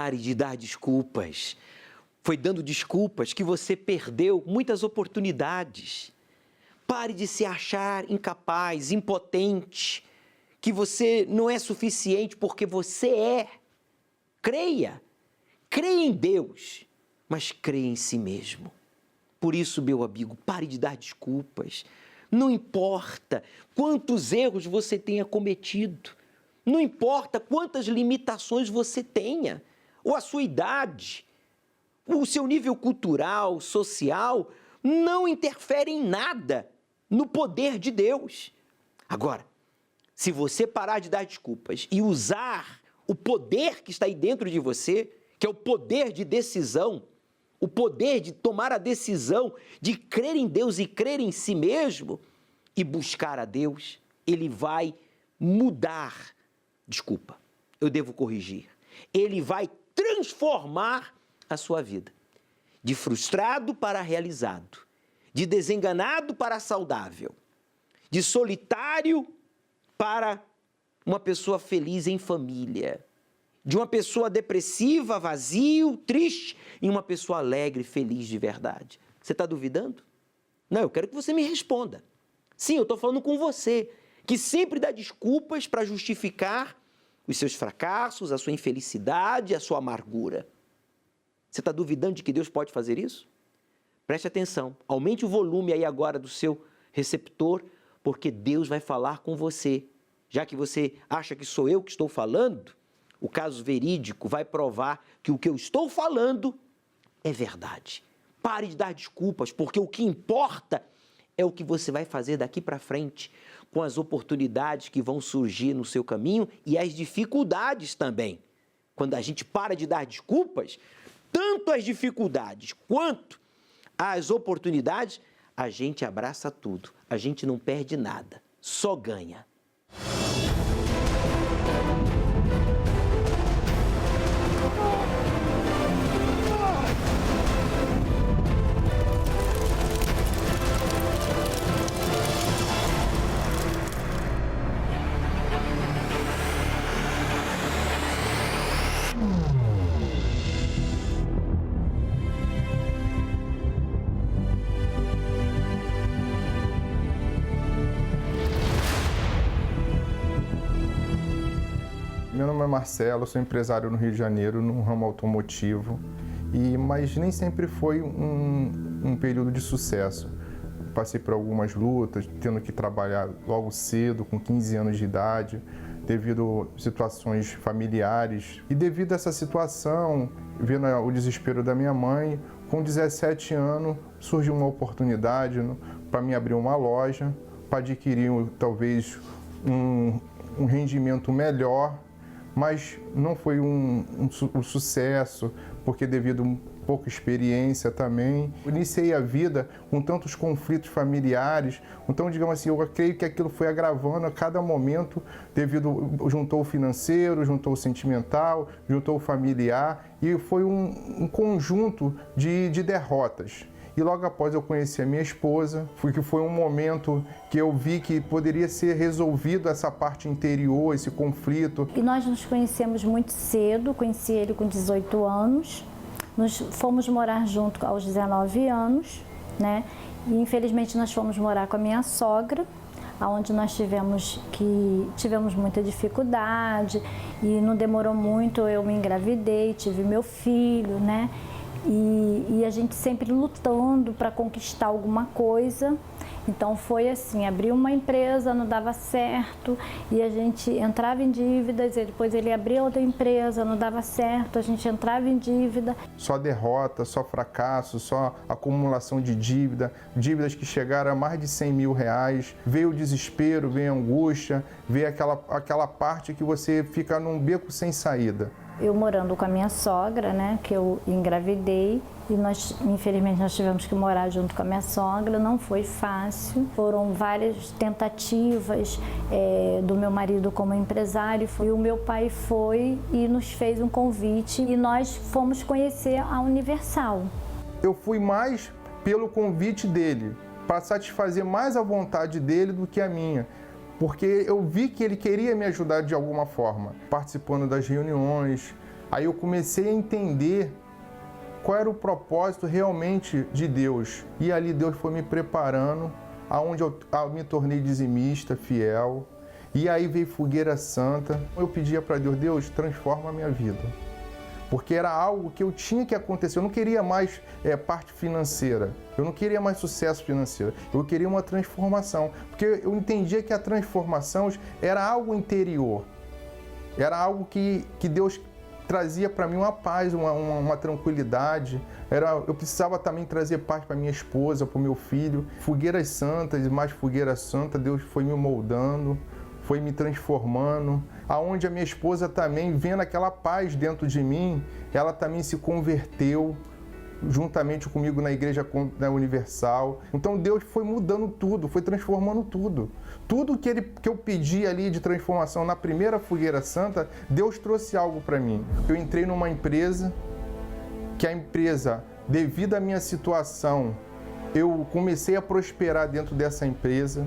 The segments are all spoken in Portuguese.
Pare de dar desculpas. Foi dando desculpas que você perdeu muitas oportunidades. Pare de se achar incapaz, impotente, que você não é suficiente porque você é. Creia em Deus, mas creia em si mesmo. Por isso, meu amigo, pare de dar desculpas. Não importa quantos erros você tenha cometido, não importa quantas limitações você tenha, ou a sua idade, o seu nível cultural, social, não interfere em nada no poder de Deus. Agora, se você parar de dar desculpas e usar o poder que está aí dentro de você, que é o poder de decisão, o poder de tomar a decisão de crer em Deus e crer em si mesmo e buscar a Deus, Ele vai mudar. Desculpa, eu devo corrigir. Ele vai transformar a sua vida. De frustrado para realizado, de desenganado para saudável, de solitário para uma pessoa feliz em família, de uma pessoa depressiva, vazio, triste, em uma pessoa alegre, feliz de verdade. Você está duvidando? Não, eu quero que você me responda. Sim, eu estou falando com você, que sempre dá desculpas para justificar os seus fracassos, a sua infelicidade, a sua amargura. Você está duvidando de que Deus pode fazer isso? Preste atenção, aumente o volume aí agora do seu receptor, porque Deus vai falar com você. Já que você acha que sou eu que estou falando, o caso verídico vai provar que o que eu estou falando é verdade. Pare de dar desculpas, porque o que importa é o que você vai fazer daqui para frente, com as oportunidades que vão surgir no seu caminho e as dificuldades também. Quando a gente para de dar desculpas, tanto as dificuldades quanto as oportunidades, a gente abraça tudo, a gente não perde nada, só ganha. Meu nome é Marcelo, sou empresário no Rio de Janeiro, no ramo automotivo, mas nem sempre foi um período de sucesso. Passei por algumas lutas, tendo que trabalhar logo cedo, com 15 anos de idade, devido a situações familiares. E devido a essa situação, vendo o desespero da minha mãe, com 17 anos surgiu uma oportunidade para mim abrir uma loja, para adquirir talvez um rendimento melhor, mas não foi um sucesso, porque devido a pouca experiência também. Eu iniciei a vida com tantos conflitos familiares, então, digamos assim, eu creio que aquilo foi agravando a cada momento, juntou o financeiro, juntou o sentimental, juntou o familiar, e foi um conjunto de derrotas. E logo após eu conheci a minha esposa, foi um momento que eu vi que poderia ser resolvido essa parte interior, esse conflito. E nós nos conhecemos muito cedo, conheci ele com 18 anos, nós fomos morar junto aos 19 anos, né? E infelizmente nós fomos morar com a minha sogra, onde nós tivemos muita dificuldade e não demorou muito, eu me engravidei, tive meu filho, né? E a gente sempre lutando para conquistar alguma coisa. Então foi assim, abriu uma empresa, não dava certo, e a gente entrava em dívidas, e depois ele abriu outra empresa, não dava certo, a gente entrava em dívida. Só derrota, só fracasso, só acumulação de dívidas que chegaram a mais de 100 mil reais. Veio o desespero, veio a angústia, veio aquela parte que você fica num beco sem saída. Eu morando com a minha sogra, né, que eu engravidei, e infelizmente, nós tivemos que morar junto com a minha sogra, não foi fácil. Foram várias tentativas do meu marido como empresário, e o meu pai foi e nos fez um convite, e nós fomos conhecer a Universal. Eu fui mais pelo convite dele, para satisfazer mais a vontade dele do que a minha. Porque eu vi que ele queria me ajudar de alguma forma, participando das reuniões, Aí eu comecei a entender qual era o propósito realmente de Deus. E ali Deus foi me preparando, aonde eu me tornei dizimista, fiel. E aí veio Fogueira Santa. Eu pedia para Deus, Deus, transforma a minha vida. Porque era algo que eu tinha que acontecer. Eu não queria mais parte financeira. Eu não queria mais sucesso financeiro. Eu queria uma transformação. Porque eu entendia que a transformação era algo interior. Era algo que Deus trazia para mim uma paz, uma tranquilidade. Eu precisava também trazer paz para minha esposa, para o meu filho. Fogueiras Santas e mais Fogueira Santa, Deus foi me moldando, foi me transformando. Aonde a minha esposa também, vendo aquela paz dentro de mim, ela também se converteu juntamente comigo na Igreja Universal. Então Deus foi mudando tudo, foi transformando tudo. Tudo que eu pedi ali de transformação na primeira Fogueira Santa, Deus trouxe algo para mim. Eu entrei numa empresa, que a empresa, devido à minha situação, eu comecei a prosperar dentro dessa empresa,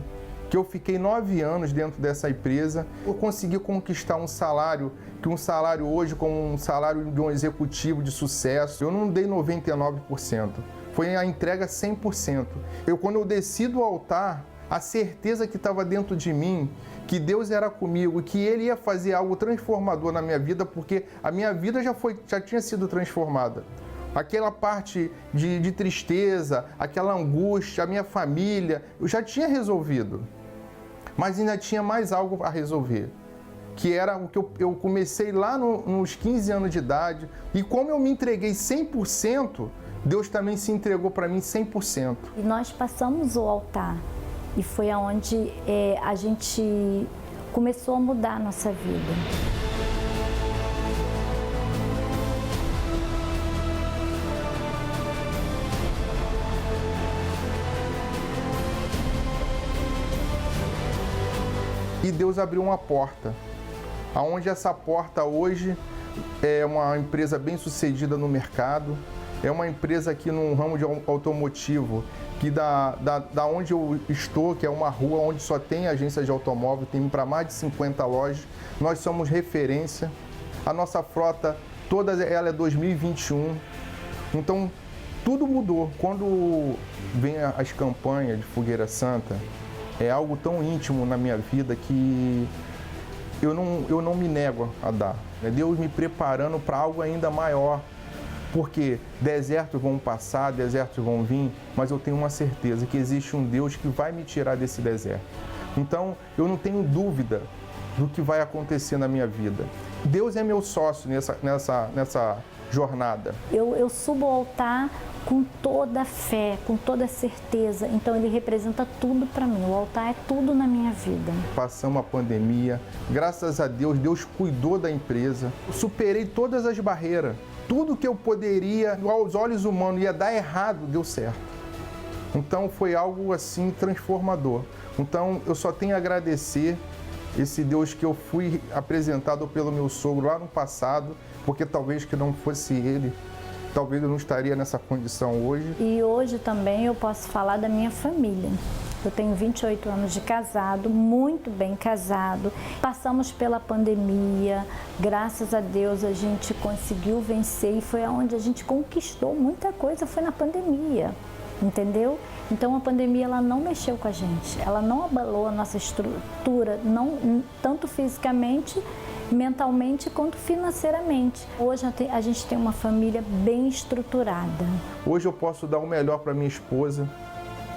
que eu fiquei 9 anos dentro dessa empresa. Eu consegui conquistar um salário, que um salário hoje como um salário de um executivo de sucesso, eu não dei 99%, foi a entrega 100%. Quando eu desci do altar, a certeza que estava dentro de mim, que Deus era comigo, que Ele ia fazer algo transformador na minha vida, porque a minha vida já tinha sido transformada. Aquela parte de tristeza, aquela angústia, a minha família, eu já tinha resolvido. Mas ainda tinha mais algo a resolver, que era o que eu comecei lá nos 15 anos de idade. E como eu me entreguei 100%, Deus também se entregou para mim 100%. E nós passamos o altar e foi aonde a gente começou a mudar a nossa vida. E Deus abriu uma porta, aonde essa porta hoje é uma empresa bem sucedida no mercado, é uma empresa aqui no ramo de automotivo, que da onde eu estou, que é uma rua onde só tem agência de automóvel, tem para mais de 50 lojas, nós somos referência, a nossa frota, toda ela é 2021, então tudo mudou. Quando vem as campanhas de Fogueira Santa, é algo tão íntimo na minha vida que eu não me nego a dar. É Deus me preparando para algo ainda maior. Porque desertos vão passar, desertos vão vir, mas eu tenho uma certeza que existe um Deus que vai me tirar desse deserto. Então, eu não tenho dúvida do que vai acontecer na minha vida. Deus é meu sócio nessa jornada. Eu subo ao altar com toda a fé, com toda a certeza. Então ele representa tudo para mim. O altar é tudo na minha vida. Passamos a pandemia, graças a Deus, Deus cuidou da empresa. Eu superei todas as barreiras. Tudo que eu poderia, aos olhos humanos, ia dar errado, deu certo. Então foi algo assim transformador. Então eu só tenho a agradecer esse Deus que eu fui apresentado pelo meu sogro lá no passado, porque talvez que não fosse ele, talvez eu não estaria nessa condição hoje. E hoje também eu posso falar da minha família. Eu tenho 28 anos de casado, muito bem casado. Passamos pela pandemia, graças a Deus a gente conseguiu vencer e foi onde a gente conquistou muita coisa, foi na pandemia, entendeu? Então a pandemia ela não mexeu com a gente, ela não abalou a nossa estrutura, não, tanto fisicamente, mentalmente quanto financeiramente. Hoje a gente tem uma família bem estruturada. Hoje eu posso dar o melhor para minha esposa.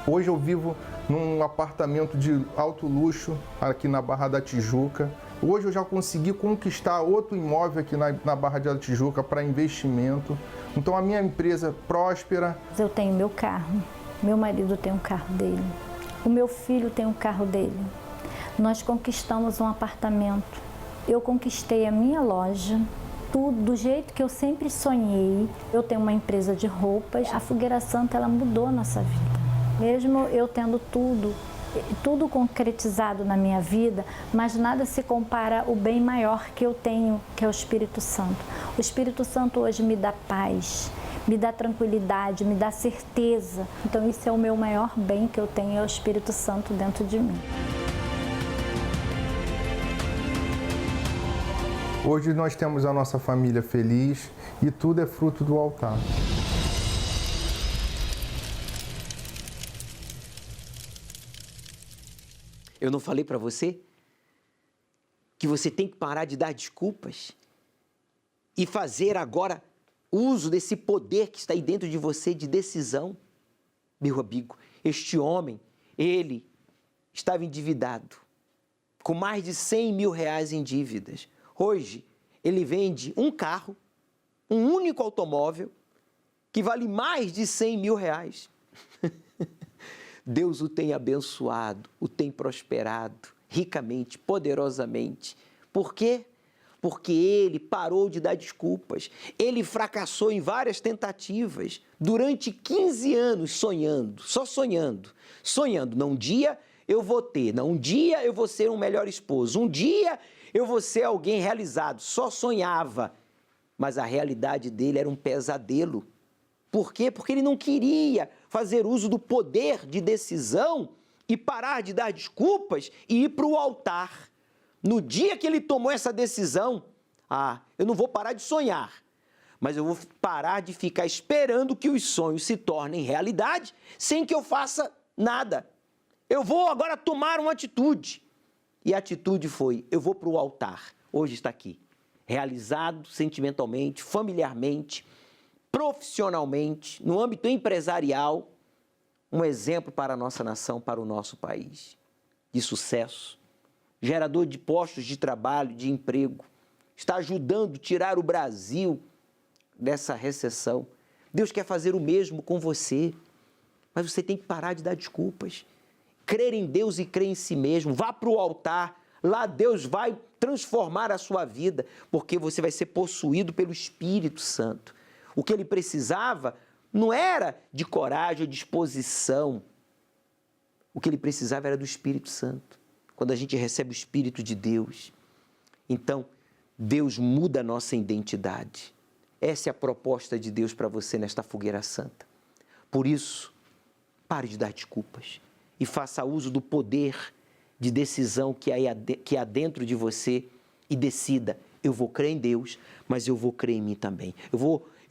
Hoje eu vivo num apartamento de alto luxo aqui na Barra da Tijuca. Hoje eu já consegui conquistar outro imóvel aqui na Barra da Tijuca para investimento. Então a minha empresa próspera. Eu tenho meu carro, meu marido tem um carro dele, o meu filho tem um carro dele. Nós conquistamos um apartamento. Eu conquistei a minha loja, tudo do jeito que eu sempre sonhei. Eu tenho uma empresa de roupas. A Fogueira Santa ela mudou a nossa vida. Mesmo eu tendo tudo concretizado na minha vida, mas nada se compara ao bem maior que eu tenho, que é o Espírito Santo. O Espírito Santo hoje me dá paz, me dá tranquilidade, me dá certeza. Então isso é o meu maior bem que eu tenho, é o Espírito Santo dentro de mim. Hoje nós temos a nossa família feliz e tudo é fruto do altar. Eu não falei para você que você tem que parar de dar desculpas e fazer agora uso desse poder que está aí dentro de você de decisão? Meu amigo, este homem, ele estava endividado, com mais de 100 mil reais em dívidas. Hoje, ele vende um carro, um único automóvel, que vale mais de 100 mil reais. Deus o tem abençoado, o tem prosperado, ricamente, poderosamente. Por quê? Porque ele parou de dar desculpas. Ele fracassou em várias tentativas, durante 15 anos sonhando, só sonhando. Sonhando, não, um dia eu vou ter, não, um dia eu vou ser um melhor esposo, um dia eu vou ser alguém realizado. Só sonhava, mas a realidade dele era um pesadelo. Por quê? Porque ele não queria fazer uso do poder de decisão e parar de dar desculpas e ir para o altar. No dia que ele tomou essa decisão, eu não vou parar de sonhar, mas eu vou parar de ficar esperando que os sonhos se tornem realidade sem que eu faça nada. Eu vou agora tomar uma atitude. E a atitude foi, eu vou para o altar. Hoje está aqui, realizado sentimentalmente, familiarmente, profissionalmente, no âmbito empresarial, um exemplo para a nossa nação, para o nosso país, de sucesso, gerador de postos de trabalho, de emprego, está ajudando a tirar o Brasil dessa recessão. Deus quer fazer o mesmo com você, mas você tem que parar de dar desculpas, crer em Deus e crer em si mesmo, vá para o altar, lá Deus vai transformar a sua vida, porque você vai ser possuído pelo Espírito Santo. O que ele precisava não era de coragem ou disposição. O que ele precisava era do Espírito Santo. Quando a gente recebe o Espírito de Deus, então Deus muda a nossa identidade. Essa é a proposta de Deus para você nesta fogueira santa. Por isso, pare de dar desculpas e faça uso do poder de decisão que há dentro de você e decida, eu vou crer em Deus, mas eu vou crer em mim também. Eu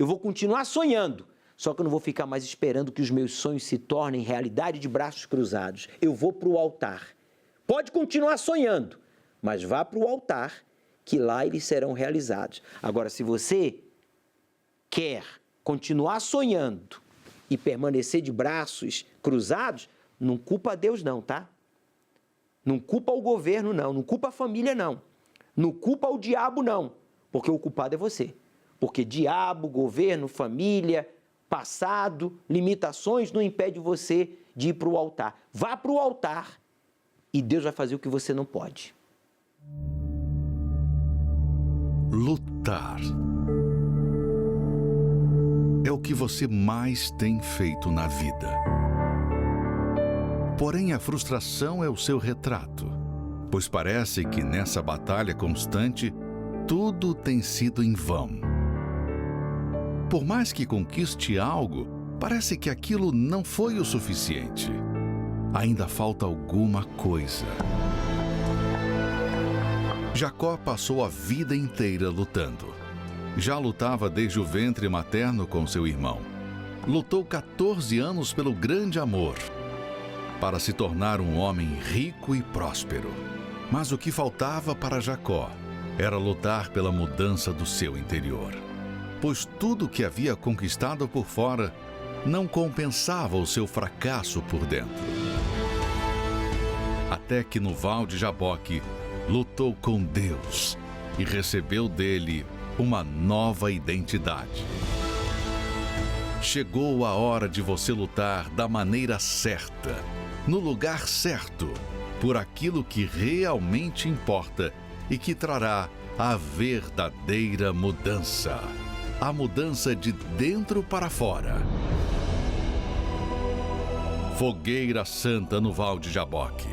vou continuar sonhando, só que eu não vou ficar mais esperando que os meus sonhos se tornem realidade de braços cruzados. Eu vou para o altar. Pode continuar sonhando, mas vá para o altar, que lá eles serão realizados. Agora, se você quer continuar sonhando e permanecer de braços cruzados, não culpa Deus não, tá? Não culpa o governo não, não culpa a família não, não culpa o diabo não, porque o culpado é você. Porque diabo, governo, família, passado, limitações não impede você de ir para o altar. Vá para o altar e Deus vai fazer o que você não pode. Lutar é o que você mais tem feito na vida. Porém, a frustração é o seu retrato, pois parece que nessa batalha constante, tudo tem sido em vão. Por mais que conquiste algo, parece que aquilo não foi o suficiente. Ainda falta alguma coisa. Jacó passou a vida inteira lutando. Já lutava desde o ventre materno com seu irmão. Lutou 14 anos pelo grande amor, para se tornar um homem rico e próspero. Mas o que faltava para Jacó era lutar pela mudança do seu interior, pois tudo que havia conquistado por fora não compensava o seu fracasso por dentro. Até que no Val de Jaboque, lutou com Deus e recebeu dele uma nova identidade. Chegou a hora de você lutar da maneira certa, no lugar certo, por aquilo que realmente importa e que trará a verdadeira mudança. A mudança de dentro para fora. Fogueira Santa no Val de Jaboque.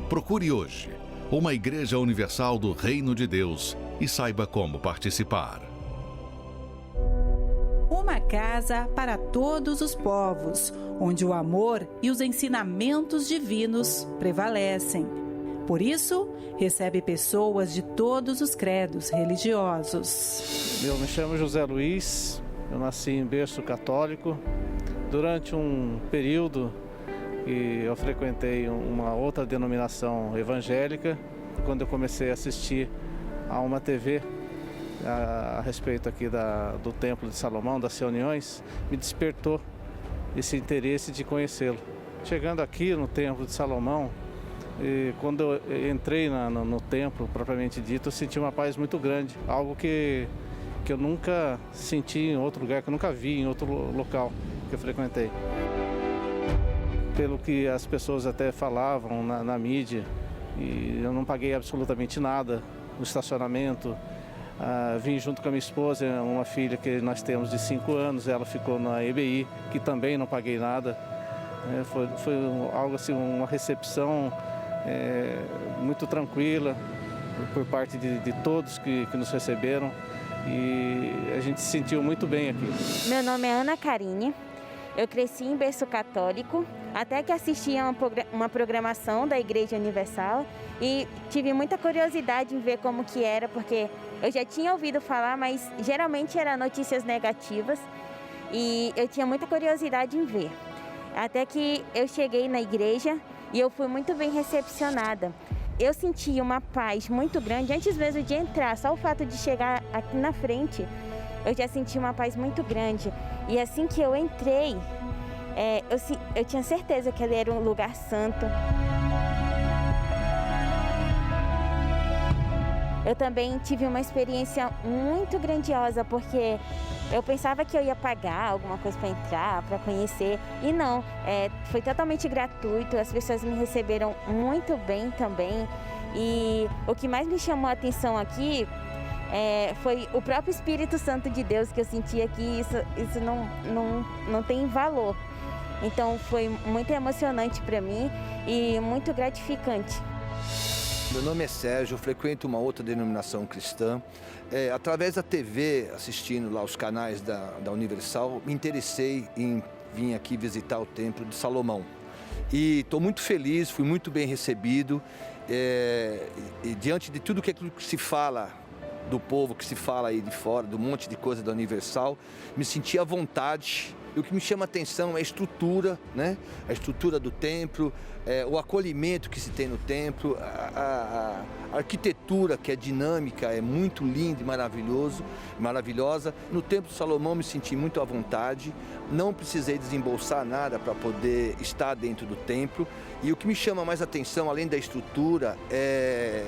Procure hoje uma Igreja Universal do Reino de Deus e saiba como participar. Uma casa para todos os povos, onde o amor e os ensinamentos divinos prevalecem. Por isso, recebe pessoas de todos os credos religiosos. Eu me chamo José Luiz, eu nasci em berço católico. Durante um período eu frequentei uma outra denominação evangélica, quando eu comecei a assistir a uma TV a respeito aqui do Templo de Salomão, das reuniões, me despertou esse interesse de conhecê-lo. Chegando aqui no Templo de Salomão, quando eu entrei no templo propriamente dito, eu senti uma paz muito grande, algo que eu nunca senti em outro lugar, que eu nunca vi em outro local que eu frequentei. Pelo que as pessoas até falavam na mídia, e eu não paguei absolutamente nada no estacionamento. Vim junto com a minha esposa, uma filha que nós temos de 5 anos, ela ficou na EBI, que também não paguei nada. Foi algo assim, uma recepção muito tranquila por parte de todos que nos receberam, e a gente se sentiu muito bem aqui. Meu nome é Ana Karine, eu cresci em berço católico, até que assisti a uma programação da Igreja Universal e tive muita curiosidade em ver como que era, porque eu já tinha ouvido falar, mas geralmente eram notícias negativas e eu tinha muita curiosidade em ver. Até que eu cheguei na igreja e eu fui muito bem recepcionada. Eu senti uma paz muito grande antes mesmo de entrar, só o fato de chegar aqui na frente, eu já senti uma paz muito grande. E assim que eu entrei, eu tinha certeza que ele era um lugar santo. Eu também tive uma experiência muito grandiosa, porque eu pensava que eu ia pagar alguma coisa para entrar, para conhecer, e não, foi totalmente gratuito, as pessoas me receberam muito bem também, e o que mais me chamou a atenção aqui foi o próprio Espírito Santo de Deus, que eu senti aqui, isso não tem valor. Então foi muito emocionante para mim e muito gratificante. Meu nome é Sérgio, eu frequento uma outra denominação cristã. Através da TV, assistindo lá os canais da Universal, me interessei em vir aqui visitar o Templo de Salomão. E estou muito feliz, fui muito bem recebido. E diante de tudo que se fala do povo, que se fala aí de fora, do monte de coisa da Universal, me senti à vontade. E o que me chama a atenção é a estrutura, né? A estrutura do templo, o acolhimento que se tem no templo, a arquitetura que é dinâmica, é muito linda e maravilhosa. No Templo de Salomão me senti muito à vontade, não precisei desembolsar nada para poder estar dentro do templo. E o que me chama mais atenção, além da estrutura, é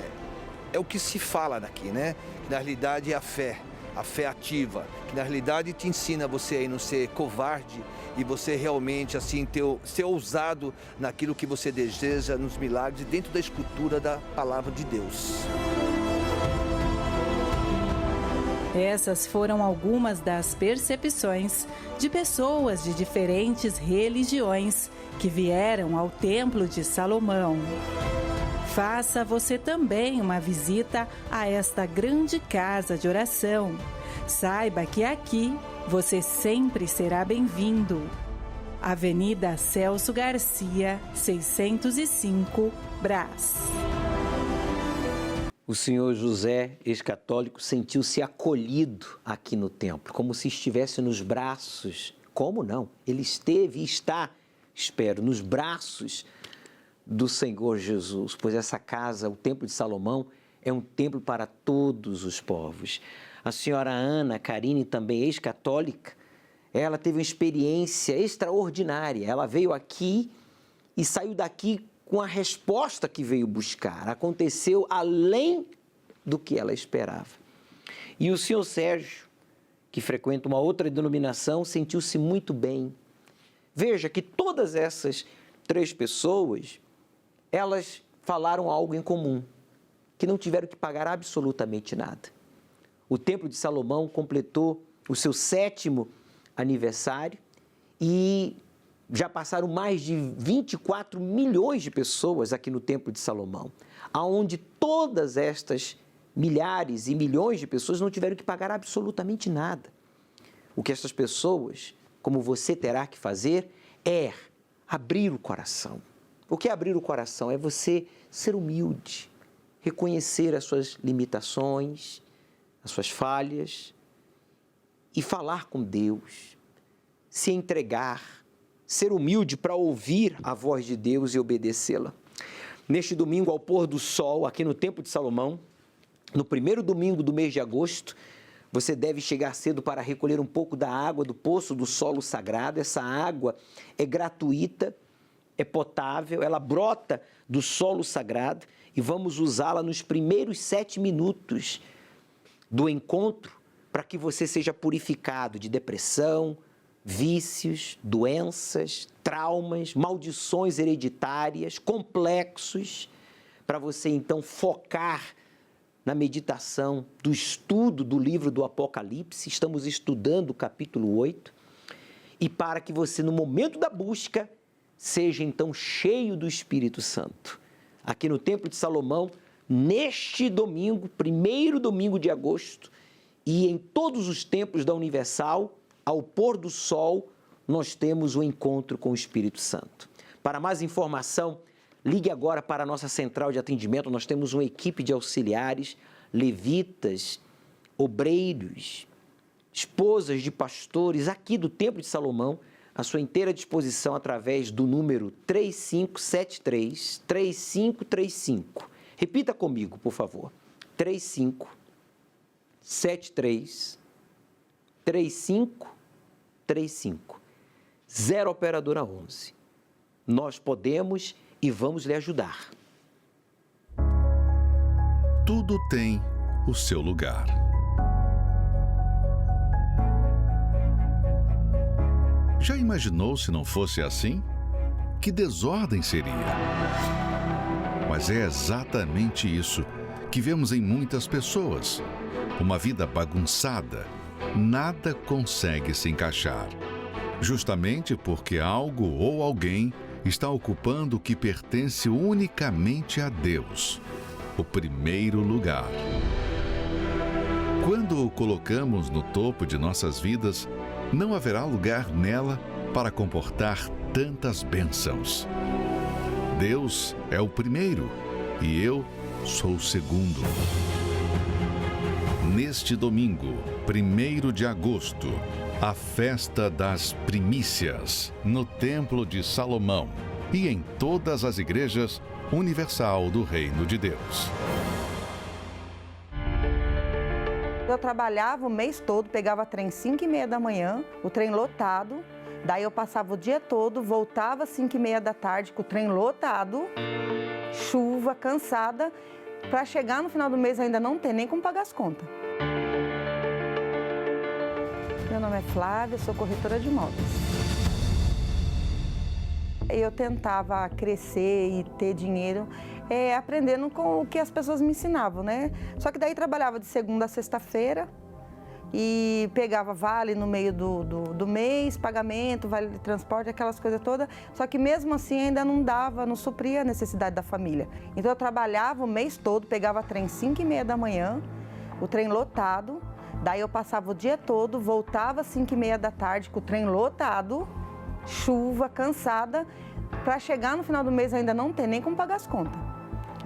o que se fala daqui, né? Que na realidade é a fé ativa, que na realidade te ensina você a não ser covarde e você realmente assim ser ousado naquilo que você deseja, nos milagres, dentro da escultura da palavra de Deus. Essas foram algumas das percepções de pessoas de diferentes religiões que vieram ao Templo de Salomão. Faça você também uma visita a esta grande casa de oração. Saiba que aqui você sempre será bem-vindo. Avenida Celso Garcia, 605, Brás. O senhor José, ex-católico, sentiu-se acolhido aqui no templo, como se estivesse nos braços. Como não? Ele esteve e está, espero, nos braços do Senhor Jesus, pois essa casa, o Templo de Salomão, é um templo para todos os povos. A senhora Ana Karine, também ex-católica, ela teve uma experiência extraordinária. Ela veio aqui e saiu daqui com a resposta que veio buscar. Aconteceu além do que ela esperava. E o senhor Sérgio, que frequenta uma outra denominação, sentiu-se muito bem. Veja que todas essas 3 pessoas, elas falaram algo em comum, que não tiveram que pagar absolutamente nada. O Templo de Salomão completou o seu 7º aniversário e já passaram mais de 24 milhões de pessoas aqui no Templo de Salomão, aonde todas estas milhares e milhões de pessoas não tiveram que pagar absolutamente nada. O que essas pessoas, como você terá que fazer, é abrir o coração, O que é abrir o coração? É você ser humilde, reconhecer as suas limitações, as suas falhas e falar com Deus, se entregar, ser humilde para ouvir a voz de Deus e obedecê-la. Neste domingo, ao pôr do sol, aqui no Templo de Salomão, no primeiro domingo do mês de agosto, você deve chegar cedo para recolher um pouco da água do poço do solo sagrado. Essa água é gratuita, é potável, ela brota do solo sagrado e vamos usá-la nos primeiros 7 minutos do encontro para que você seja purificado de depressão, vícios, doenças, traumas, maldições hereditárias, complexos, para você então focar na meditação do estudo do livro do Apocalipse. Estamos estudando o capítulo 8, e para que você, no momento da busca, seja então cheio do Espírito Santo. Aqui no Templo de Salomão, neste domingo, primeiro domingo de agosto, e em todos os templos da Universal, ao pôr do sol, nós temos o encontro com o Espírito Santo. Para mais informação, ligue agora para a nossa central de atendimento. Nós temos uma equipe de auxiliares, levitas, obreiros, esposas de pastores aqui do Templo de Salomão, à sua inteira disposição através do número 3573-3535. Repita comigo, por favor. 3573-3535. 0 operadora 11. Nós podemos e vamos lhe ajudar. Tudo tem o seu lugar. Já imaginou se não fosse assim? Que desordem seria? Mas é exatamente isso que vemos em muitas pessoas. Uma vida bagunçada, nada consegue se encaixar. Justamente porque algo ou alguém está ocupando o que pertence unicamente a Deus, o primeiro lugar. Quando o colocamos no topo de nossas vidas, não haverá lugar nela para comportar tantas bênçãos. Deus é o primeiro e eu sou o segundo. Neste domingo, 1º de agosto, a festa das primícias no Templo de Salomão e em todas as igrejas universal do Reino de Deus. Eu trabalhava o mês todo, pegava trem 5h30 da manhã, o trem lotado, daí eu passava o dia todo, voltava às 5h30 da tarde com o trem lotado, chuva, cansada, para chegar no final do mês ainda não ter nem como pagar as contas. Meu nome é Flávia, sou corretora de imóveis. Eu tentava crescer e ter dinheiro aprendendo com o que as pessoas me ensinavam, né? Só que daí trabalhava de segunda a sexta-feira e pegava vale no meio do mês, pagamento, vale de transporte, aquelas coisas todas. Só que mesmo assim ainda não dava, não supria a necessidade da família. Então eu trabalhava o mês todo, pegava trem 5h30 da manhã, o trem lotado, daí eu passava o dia todo, voltava às 5h30 da tarde com o trem lotado, chuva, cansada, para chegar no final do mês ainda não ter nem como pagar as contas.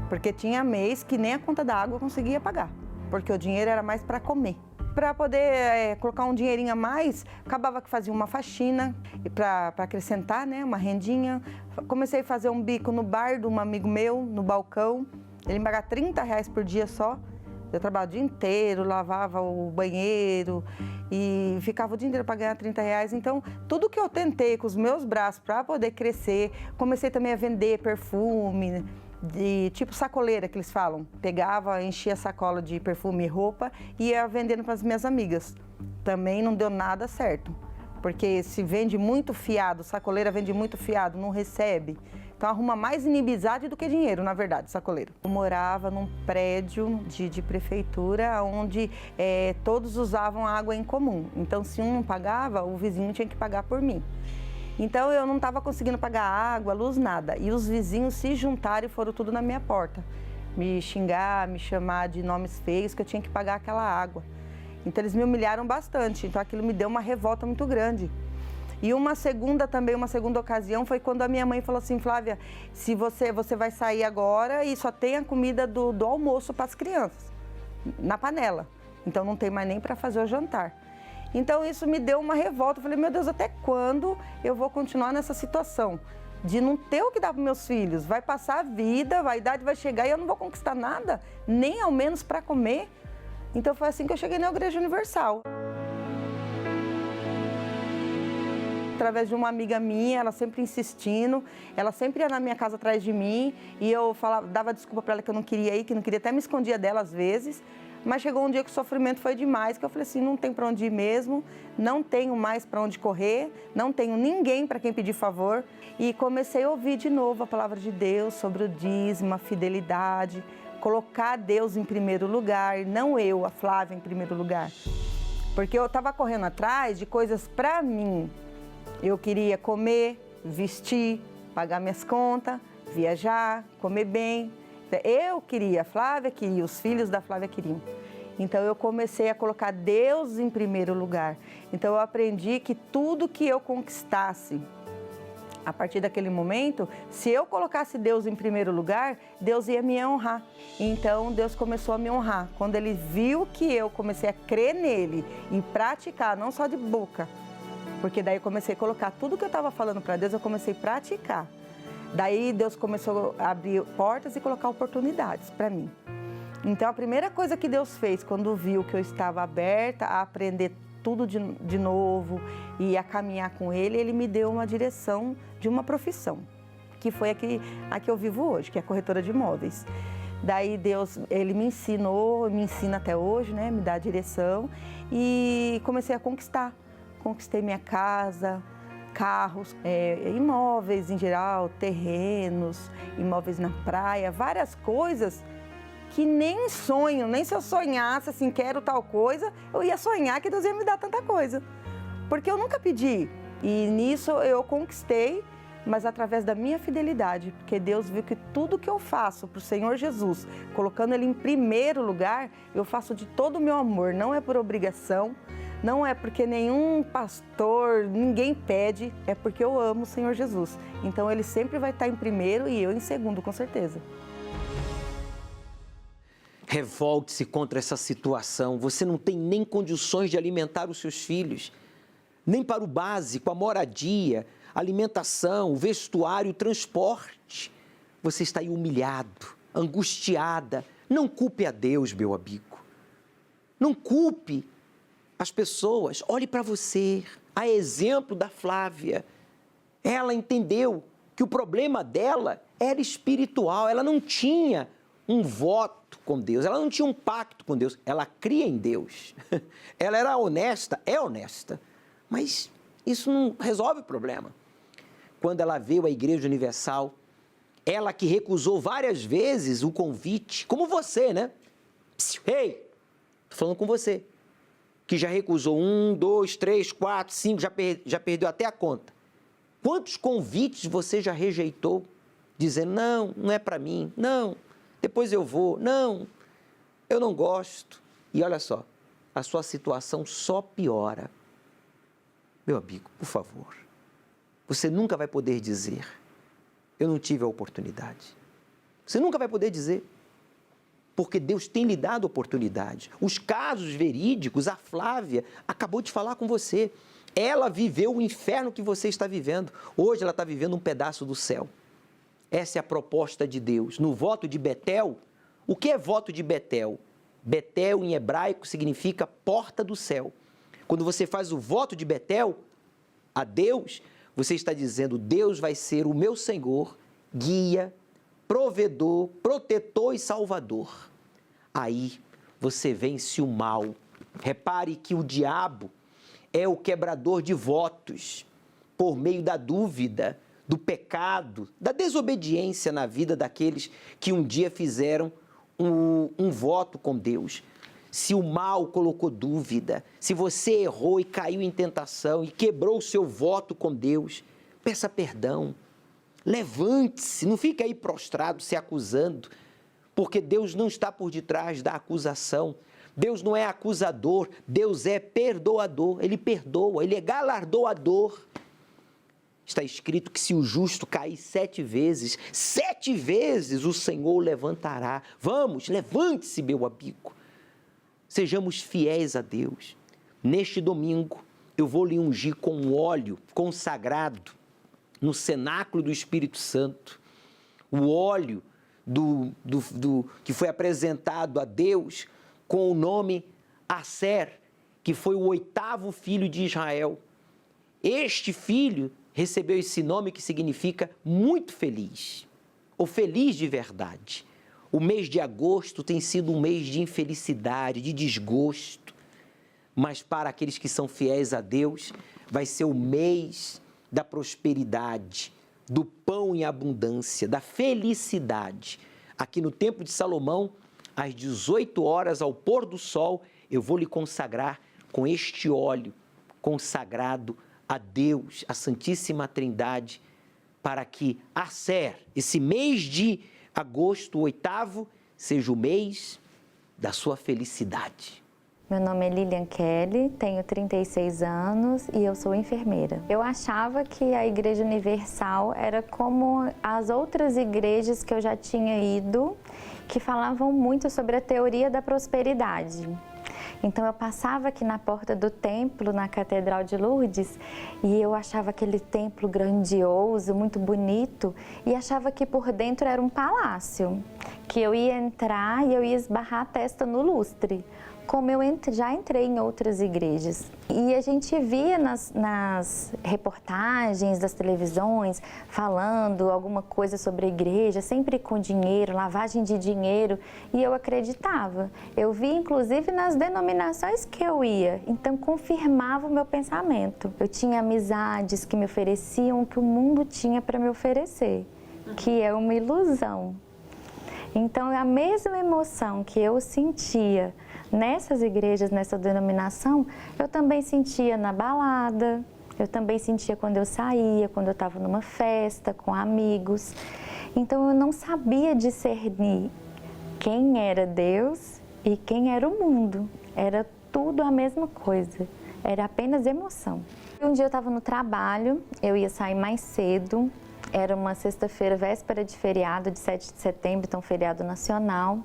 Porque tinha mês que nem a conta da água eu conseguia pagar, porque o dinheiro era mais para comer. Para poder colocar um dinheirinho a mais, acabava que fazia uma faxina para acrescentar, né, uma rendinha. Comecei a fazer um bico no bar de um amigo meu, no balcão. Ele me pagava R$30 por dia só. Eu trabalhava o dia inteiro, lavava o banheiro e ficava o dia inteiro para ganhar R$30. Então, tudo que eu tentei com os meus braços para poder crescer, comecei também a vender perfume, de tipo sacoleira que eles falam. Pegava, enchia a sacola de perfume e roupa e ia vendendo para as minhas amigas. Também não deu nada certo, porque se vende muito fiado, sacoleira vende muito fiado, não recebe. Então arruma mais inimizade do que dinheiro, na verdade, sacoleiro. Eu morava num prédio de prefeitura onde todos usavam água em comum. Então se um não pagava, o vizinho tinha que pagar por mim. Então eu não estava conseguindo pagar água, luz, nada. E os vizinhos se juntaram e foram tudo na minha porta. Me xingar, me chamar de nomes feios, que eu tinha que pagar aquela água. Então eles me humilharam bastante, então aquilo me deu uma revolta muito grande. E uma segunda ocasião foi quando a minha mãe falou assim, Flávia, se você vai sair agora e só tem a comida do almoço para as crianças, na panela. Então não tem mais nem para fazer o jantar. Então isso me deu uma revolta. Eu falei, meu Deus, até quando eu vou continuar nessa situação? De não ter o que dar para meus filhos. Vai passar a vida, a idade vai chegar e eu não vou conquistar nada, nem ao menos para comer. Então foi assim que eu cheguei na Igreja Universal. Através de uma amiga minha, ela sempre insistindo, ela sempre ia na minha casa atrás de mim e eu dava desculpa para ela que eu não queria ir, que não queria, até me escondia dela às vezes. Mas chegou um dia que o sofrimento foi demais, que eu falei assim, não tem para onde ir mesmo, não tenho mais para onde correr, não tenho ninguém para quem pedir favor. E comecei a ouvir de novo a palavra de Deus sobre o dízimo, a fidelidade, colocar Deus em primeiro lugar, não eu, a Flávia, em primeiro lugar. Porque eu estava correndo atrás de coisas para mim. Eu queria comer, vestir, pagar minhas contas, viajar, comer bem. Eu queria, a Flávia queria, os filhos da Flávia queriam. Então eu comecei a colocar Deus em primeiro lugar. Então eu aprendi que tudo que eu conquistasse, a partir daquele momento, se eu colocasse Deus em primeiro lugar, Deus ia me honrar. Então Deus começou a me honrar. Quando Ele viu que eu comecei a crer nele e praticar, não só de boca, porque daí eu comecei a colocar tudo que eu estava falando para Deus, eu comecei a praticar. Daí Deus começou a abrir portas e colocar oportunidades para mim. Então a primeira coisa que Deus fez quando viu que eu estava aberta a aprender tudo de novo e a caminhar com Ele, Ele me deu uma direção de uma profissão, que foi a que eu vivo hoje, que é corretora de imóveis. Daí Deus, Ele me ensinou, me ensina até hoje, né, me dá a direção e comecei a conquistar. Conquistei minha casa, carros, imóveis em geral, terrenos, imóveis na praia, várias coisas que nem sonho, nem se eu sonhasse assim, quero tal coisa, eu ia sonhar que Deus ia me dar tanta coisa. Porque eu nunca pedi e nisso eu conquistei, mas através da minha fidelidade, porque Deus viu que tudo que eu faço para o Senhor Jesus, colocando Ele em primeiro lugar, eu faço de todo o meu amor, não é por obrigação, não é porque nenhum pastor, ninguém pede, é porque eu amo o Senhor Jesus. Então Ele sempre vai estar em primeiro e eu em segundo, com certeza. Revolte-se contra essa situação. Você não tem nem condições de alimentar os seus filhos, nem para o básico, a moradia, alimentação, o vestuário, o transporte. Você está aí humilhado, angustiada. Não culpe a Deus, meu amigo. Não culpe as pessoas. Olhe para você, a exemplo da Flávia. Ela entendeu que o problema dela era espiritual. Ela não tinha um voto com Deus, ela não tinha um pacto com Deus. Ela cria em Deus. Ela era honesta, é honesta. Mas isso não resolve o problema. Quando ela veio à Igreja Universal, ela que recusou várias vezes o convite, como você, né? Ei, estou falando com você, que já recusou 1, 2, 3, 4, 5, já perdeu até a conta. Quantos convites você já rejeitou, dizendo, não, não é para mim, não, depois eu vou, não, eu não gosto. E olha só, a sua situação só piora. Meu amigo, por favor, você nunca vai poder dizer, eu não tive a oportunidade. Você nunca vai poder dizer, porque Deus tem lhe dado oportunidade. Os casos verídicos, a Flávia acabou de falar com você. Ela viveu o inferno que você está vivendo. Hoje ela está vivendo um pedaço do céu. Essa é a proposta de Deus. No voto de Betel, o que é voto de Betel? Betel em hebraico significa porta do céu. Quando você faz o voto de Betel a Deus, você está dizendo, Deus vai ser o meu Senhor, guia, provedor, protetor e salvador. Aí você vence o mal. Repare que o diabo é o quebrador de votos por meio da dúvida, do pecado, da desobediência na vida daqueles que um dia fizeram um voto com Deus. Se o mal colocou dúvida, se você errou e caiu em tentação e quebrou o seu voto com Deus, peça perdão. Levante-se, não fique aí prostrado se acusando, porque Deus não está por detrás da acusação. Deus não é acusador, Deus é perdoador, Ele perdoa, Ele é galardoador. Está escrito que se o justo cair 7 vezes o Senhor o levantará. Vamos, levante-se, meu amigo. Sejamos fiéis a Deus. Neste domingo, eu vou lhe ungir com um óleo consagrado no cenáculo do Espírito Santo. O óleo que foi apresentado a Deus com o nome Aser, que foi o 8º filho de Israel. Este filho recebeu esse nome que significa muito feliz, ou feliz de verdade. O mês de agosto tem sido um mês de infelicidade, de desgosto, mas para aqueles que são fiéis a Deus, vai ser o mês da prosperidade, do pão em abundância, da felicidade. Aqui no Templo de Salomão, às 18 horas, ao pôr do sol, eu vou lhe consagrar com este óleo consagrado a Deus, a Santíssima Trindade, para que Aser, esse mês de agosto, o 8º, seja o mês da sua felicidade. Meu nome é Lilian Kelly, tenho 36 anos e eu sou enfermeira. Eu achava que a Igreja Universal era como as outras igrejas que eu já tinha ido, que falavam muito sobre a teoria da prosperidade. Então eu passava aqui na porta do templo, na Catedral de Lourdes, e eu achava aquele templo grandioso, muito bonito, e achava que por dentro era um palácio, que eu ia entrar e eu ia esbarrar a testa no lustre, como eu já entrei em outras igrejas. E a gente via nas reportagens das televisões falando alguma coisa sobre a igreja, sempre com dinheiro, lavagem de dinheiro, e eu acreditava. Eu via inclusive nas denominações que eu ia, então confirmava o meu pensamento. Eu tinha amizades que me ofereciam o que o mundo tinha para me oferecer, que é uma ilusão. Então a mesma emoção que eu sentia nessas igrejas, nessa denominação, eu também sentia na balada, eu também sentia quando eu saía, quando eu estava numa festa, com amigos. Então eu não sabia discernir quem era Deus e quem era o mundo. Era tudo a mesma coisa, era apenas emoção. Um dia eu estava no trabalho, eu ia sair mais cedo, era uma sexta-feira, véspera de feriado, de 7 de setembro, então feriado nacional.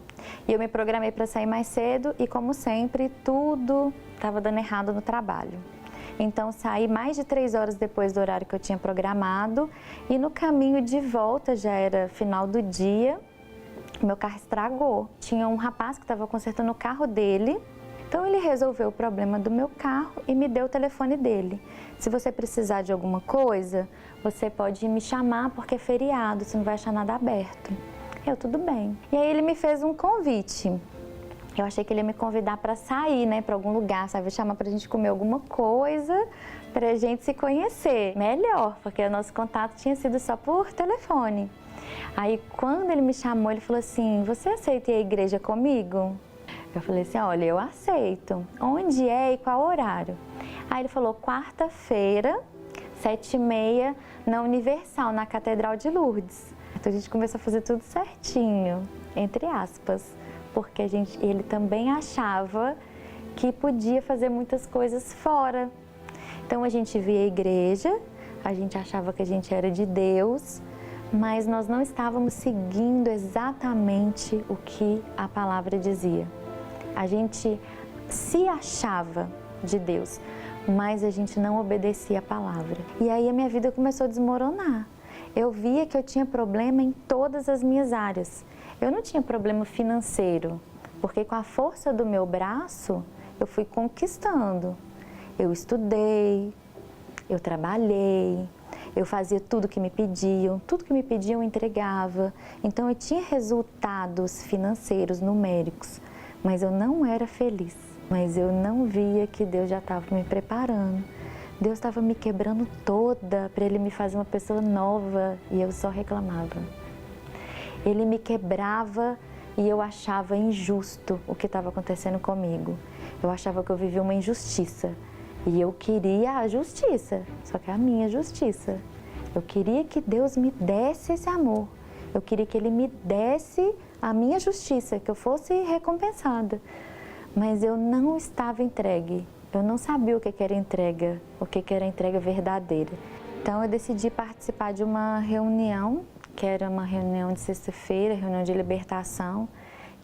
E eu me programei para sair mais cedo e, como sempre, tudo estava dando errado no trabalho. Então saí mais de 3 horas depois do horário que eu tinha programado e no caminho de volta, já era final do dia, meu carro estragou. Tinha um rapaz que estava consertando o carro dele, então ele resolveu o problema do meu carro e me deu o telefone dele. Se você precisar de alguma coisa, você pode me chamar porque é feriado, você não vai achar nada aberto. Eu, tudo bem. E aí ele me fez um convite. Eu achei que ele ia me convidar para sair, né, para algum lugar, sabe? Chamar para a gente comer alguma coisa, para a gente se conhecer melhor, porque o nosso contato tinha sido só por telefone. Aí quando ele me chamou, ele falou assim: você aceita ir à igreja comigo? Eu falei assim: olha, eu aceito. Onde é e qual horário? Aí ele falou: quarta-feira, 7h30, na Universal, na Catedral de Lourdes. Então a gente começou a fazer tudo certinho, entre aspas, porque ele também achava que podia fazer muitas coisas fora. Então a gente via a igreja, a gente achava que a gente era de Deus, mas nós não estávamos seguindo exatamente o que a palavra dizia. A gente se achava de Deus, mas a gente não obedecia a palavra. E aí a minha vida começou a desmoronar. Eu via que eu tinha problema em todas as minhas áreas. Eu não tinha problema financeiro, porque com a força do meu braço, eu fui conquistando. Eu estudei, eu trabalhei, eu fazia tudo que me pediam eu entregava. Então eu tinha resultados financeiros, numéricos, mas eu não era feliz. Mas eu não via que Deus já estava me preparando. Deus estava me quebrando toda para Ele me fazer uma pessoa nova e eu só reclamava. Ele me quebrava e eu achava injusto o que estava acontecendo comigo. Eu achava que eu vivia uma injustiça e eu queria a justiça, só que a minha justiça. Eu queria que Deus me desse esse amor. Eu queria que Ele me desse a minha justiça, que eu fosse recompensada. Mas eu não estava entregue. Eu não sabia o que era entrega, o que era entrega verdadeira. Então eu decidi participar de uma reunião, que era uma reunião de sexta-feira, reunião de libertação,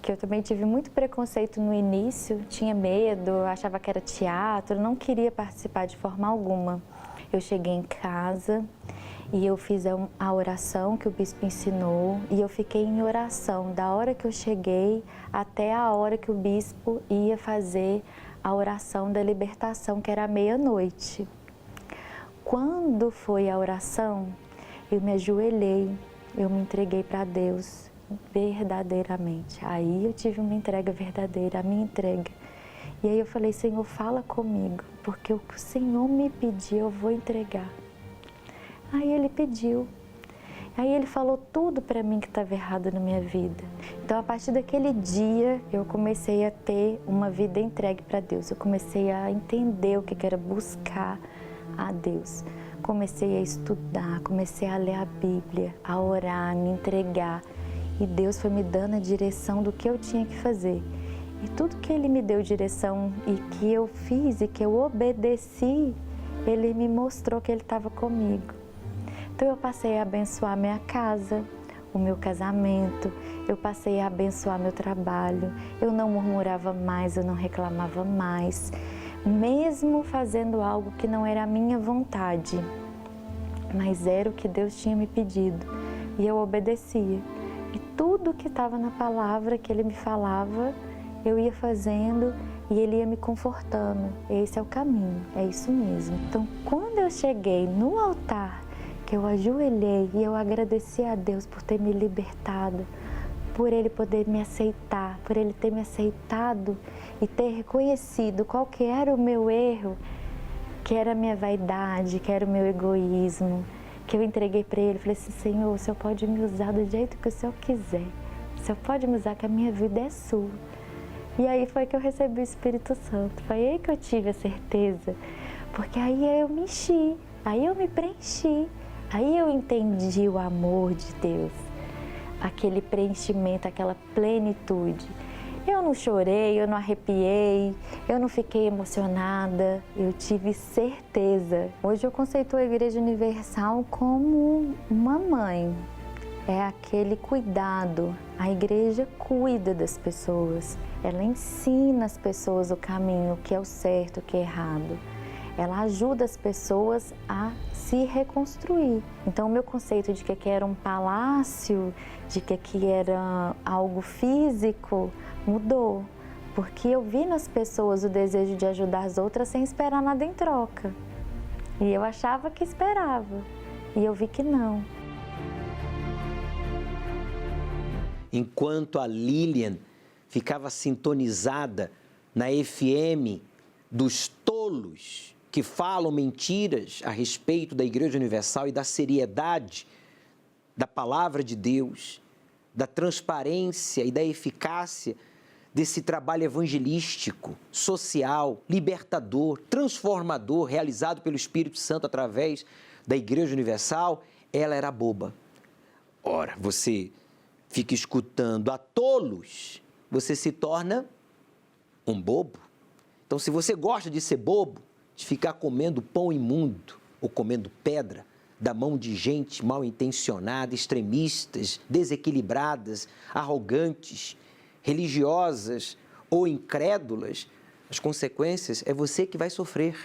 que eu também tive muito preconceito no início, tinha medo, achava que era teatro, não queria participar de forma alguma. Eu cheguei em casa e eu fiz a oração que o bispo ensinou e eu fiquei em oração da hora que eu cheguei até a hora que o bispo ia fazer a oração da libertação, que era à meia-noite. Quando foi a oração, eu me ajoelhei, eu me entreguei para Deus verdadeiramente. Aí eu tive uma entrega verdadeira, a minha entrega. E aí eu falei, Senhor, fala comigo, porque o que o Senhor me pediu, eu vou entregar. Aí ele pediu. Aí ele falou tudo para mim que estava errado na minha vida. Então, a partir daquele dia, eu comecei a ter uma vida entregue para Deus. Eu comecei a entender o que era buscar a Deus. Comecei a estudar, comecei a ler a Bíblia, a orar, a me entregar. E Deus foi me dando a direção do que eu tinha que fazer. E tudo que Ele me deu direção e que eu fiz e que eu obedeci, Ele me mostrou que Ele estava comigo. Então eu passei a abençoar minha casa, o meu casamento, eu passei a abençoar meu trabalho, eu não murmurava mais, eu não reclamava mais, mesmo fazendo algo que não era a minha vontade, mas era o que Deus tinha me pedido e eu obedecia. E tudo que estava na palavra que Ele me falava, eu ia fazendo e Ele ia me confortando. Esse é o caminho, é isso mesmo. Então, quando eu cheguei no altar, que eu ajoelhei e eu agradeci a Deus por ter me libertado, por Ele poder me aceitar, por Ele ter me aceitado e ter reconhecido qual que era o meu erro, que era a minha vaidade, que era o meu egoísmo, que eu entreguei para Ele. Falei assim, Senhor, o Senhor pode me usar do jeito que o Senhor quiser. O Senhor pode me usar, que a minha vida é sua. E aí foi que eu recebi o Espírito Santo. Foi aí que eu tive a certeza. Porque aí eu me enchi, aí eu me preenchi. Aí eu entendi o amor de Deus, aquele preenchimento, aquela plenitude. Eu não chorei, eu não arrepiei, eu não fiquei emocionada, eu tive certeza. Hoje eu conceituo a Igreja Universal como uma mãe. É aquele cuidado, a igreja cuida das pessoas, ela ensina as pessoas o caminho, o que é o certo, o que é errado. Ela ajuda as pessoas a se reconstruir. Então, o meu conceito de que aqui era um palácio, de que aqui era algo físico, mudou. Porque eu vi nas pessoas o desejo de ajudar as outras sem esperar nada em troca. E eu achava que esperava. E eu vi que não. Enquanto a Lilian ficava sintonizada na FM dos tolos que falam mentiras a respeito da Igreja Universal e da seriedade da palavra de Deus, da transparência e da eficácia desse trabalho evangelístico, social, libertador, transformador, realizado pelo Espírito Santo através da Igreja Universal, ela era boba. Ora, você fica escutando a tolos, você se torna um bobo. Então, se você gosta de ser bobo, de ficar comendo pão imundo ou comendo pedra da mão de gente mal intencionada, extremistas, desequilibradas, arrogantes, religiosas ou incrédulas, as consequências é você que vai sofrer.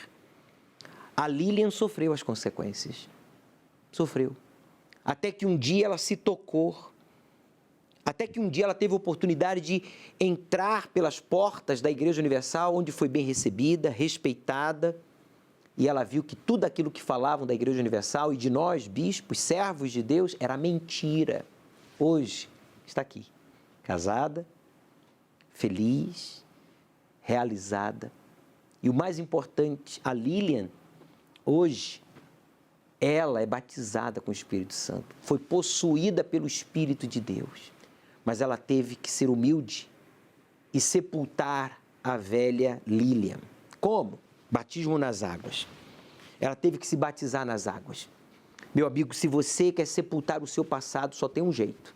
A Lilian sofreu as consequências. Sofreu. Até que um dia ela se tocou. Até que um dia ela teve a oportunidade de entrar pelas portas da Igreja Universal, onde foi bem recebida, respeitada, e ela viu que tudo aquilo que falavam da Igreja Universal e de nós, bispos, servos de Deus, era mentira. Hoje está aqui, casada, feliz, realizada. E o mais importante, a Lilian, hoje, ela é batizada com o Espírito Santo, foi possuída pelo Espírito de Deus. Mas ela teve que ser humilde e sepultar a velha Lilian. Como? Batismo nas águas. Ela teve que se batizar nas águas. Meu amigo, se você quer sepultar o seu passado, só tem um jeito.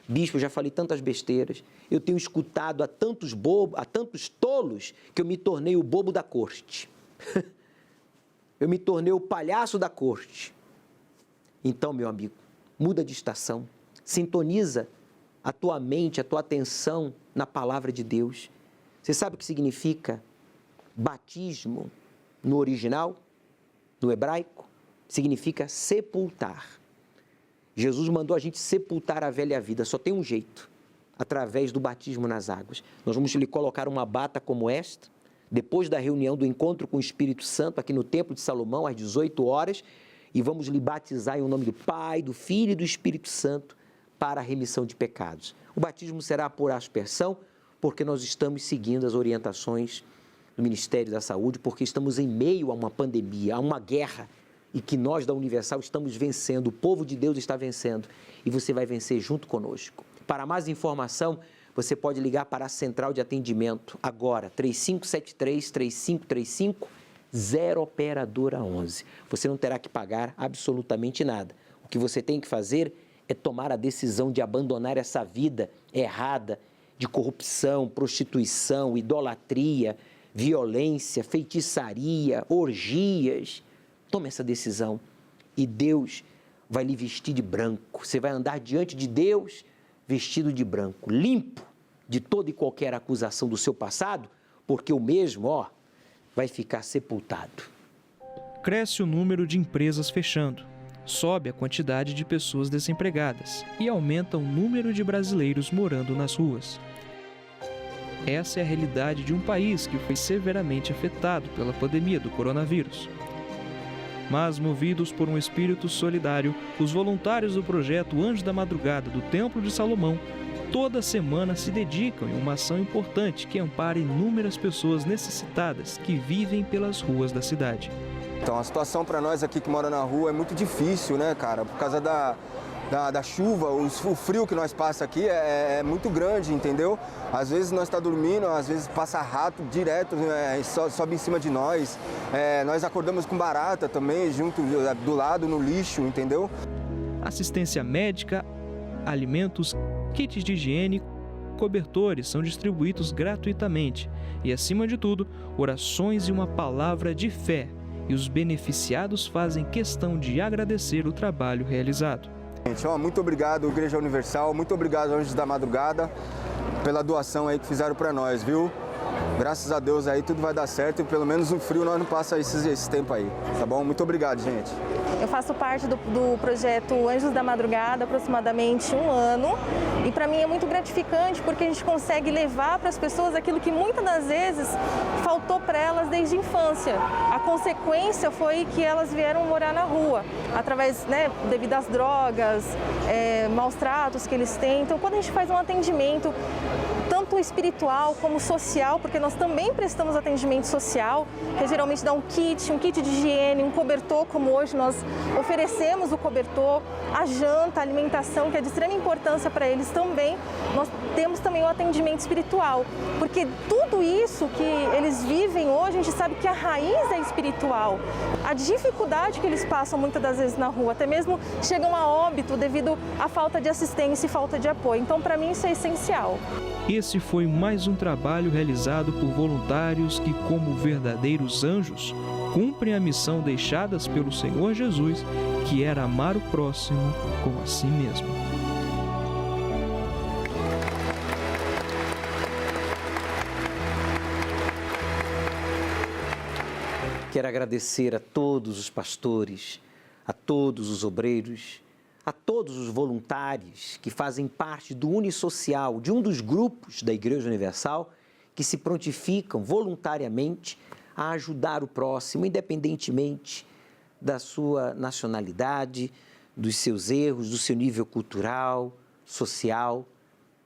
Bispo, eu já falei tantas besteiras, eu tenho escutado a tantos bobos, a tantos tolos, que eu me tornei o bobo da corte. Eu me tornei o palhaço da corte. Então, meu amigo, muda de estação, sintoniza a tua mente, a tua atenção na palavra de Deus. Você sabe o que significa batismo no original, no hebraico? Significa sepultar. Jesus mandou a gente sepultar a velha vida, só tem um jeito, através do batismo nas águas. Nós vamos lhe colocar uma bata como esta, depois da reunião do encontro com o Espírito Santo, aqui no Templo de Salomão, às 18 horas, e vamos lhe batizar em nome do Pai, do Filho e do Espírito Santo, para a remissão de pecados. O batismo será por aspersão, porque nós estamos seguindo as orientações do Ministério da Saúde, porque estamos em meio a uma pandemia, a uma guerra, e que nós da Universal estamos vencendo, o povo de Deus está vencendo, e você vai vencer junto conosco. Para mais informação, você pode ligar para a Central de Atendimento agora, 3573-3535, 0 operadora 11. Você não terá que pagar absolutamente nada. O que você tem que fazer é tomar a decisão de abandonar essa vida errada de corrupção, prostituição, idolatria, violência, feitiçaria, orgias. Tome essa decisão e Deus vai lhe vestir de branco. Você vai andar diante de Deus vestido de branco, limpo de toda e qualquer acusação do seu passado, porque o mesmo, vai ficar sepultado. Cresce o número de empresas fechando, sobe a quantidade de pessoas desempregadas e aumenta o número de brasileiros morando nas ruas. Essa é a realidade de um país que foi severamente afetado pela pandemia do coronavírus. Mas, movidos por um espírito solidário, os voluntários do projeto Anjos da Madrugada do Templo de Salomão toda semana se dedicam em uma ação importante que ampara inúmeras pessoas necessitadas que vivem pelas ruas da cidade. Então, a situação para nós aqui que mora na rua é muito difícil, né, cara? Por causa da chuva, o frio que nós passa aqui é muito grande, entendeu? Às vezes nós está dormindo, às vezes passa rato direto, sobe em cima de nós. Nós acordamos com barata também, junto do lado, no lixo, entendeu? Assistência médica, alimentos, kits de higiene, cobertores são distribuídos gratuitamente e, acima de tudo, orações e uma palavra de fé. E os beneficiados fazem questão de agradecer o trabalho realizado. Muito obrigado, Igreja Universal, muito obrigado, Anjos da Madrugada, pela doação aí que fizeram para nós, viu? Graças a Deus aí tudo vai dar certo e pelo menos o frio nós não passa esse tempo aí, tá bom? Muito obrigado, gente. Eu faço parte do projeto Anjos da Madrugada há aproximadamente 1 ano e para mim é muito gratificante porque a gente consegue levar para as pessoas aquilo que muitas das vezes faltou para elas desde a infância. A consequência foi que elas vieram morar na rua, através, devido às drogas, maus tratos que eles têm. Então, quando a gente faz um atendimento, tanto espiritual como social, porque nós também prestamos atendimento social, que geralmente dá um kit de higiene, um cobertor, como hoje nós oferecemos o cobertor, a janta, a alimentação, que é de extrema importância para eles também. Nós temos também o atendimento espiritual, porque tudo isso que eles vivem hoje, a gente sabe que a raiz é espiritual. A dificuldade que eles passam muitas das vezes na rua, até mesmo chegam a óbito devido à falta de assistência e falta de apoio. Então, para mim, isso é essencial. Esse foi mais um trabalho realizado por voluntários que, como verdadeiros anjos, cumprem a missão deixadas pelo Senhor Jesus, que era amar o próximo como a si mesmo. Quero agradecer a todos os pastores, a todos os obreiros, a todos os voluntários que fazem parte do Unisocial, de um dos grupos da Igreja Universal, que se prontificam voluntariamente a ajudar o próximo, independentemente da sua nacionalidade, dos seus erros, do seu nível cultural, social.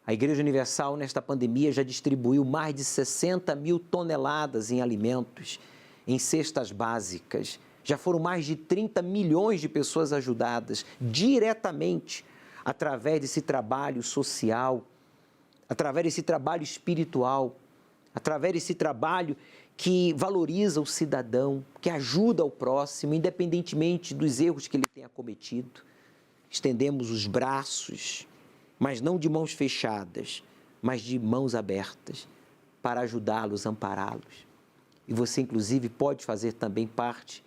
A Igreja Universal, nesta pandemia, já distribuiu mais de 60 mil toneladas em alimentos, em cestas básicas. Já foram mais de 30 milhões de pessoas ajudadas diretamente através desse trabalho social, através desse trabalho espiritual, através desse trabalho que valoriza o cidadão, que ajuda o próximo, independentemente dos erros que ele tenha cometido. Estendemos os braços, mas não de mãos fechadas, mas de mãos abertas, para ajudá-los, ampará-los. E você, inclusive, pode fazer também parte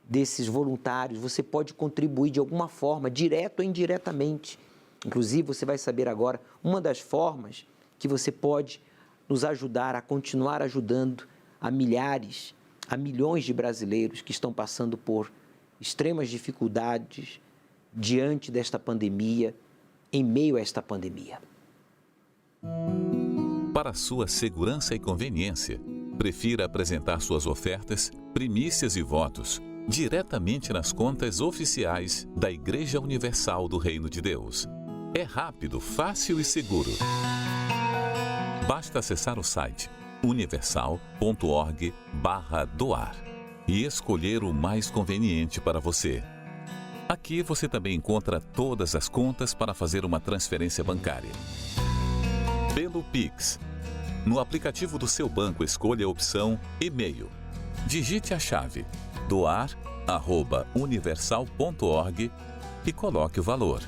desses voluntários, você pode contribuir de alguma forma, direto ou indiretamente. Inclusive, você vai saber agora uma das formas que você pode nos ajudar a continuar ajudando a milhares, a milhões de brasileiros que estão passando por extremas dificuldades diante desta pandemia, em meio a esta pandemia. Para sua segurança e conveniência, prefira apresentar suas ofertas, primícias e votos diretamente nas contas oficiais da Igreja Universal do Reino de Deus. É rápido, fácil e seguro. Basta acessar o site universal.org/doar e escolher o mais conveniente para você. Aqui você também encontra todas as contas para fazer uma transferência bancária. Pelo Pix. No aplicativo do seu banco, escolha a opção e-mail. Digite a chave doar@universal.org e coloque o valor.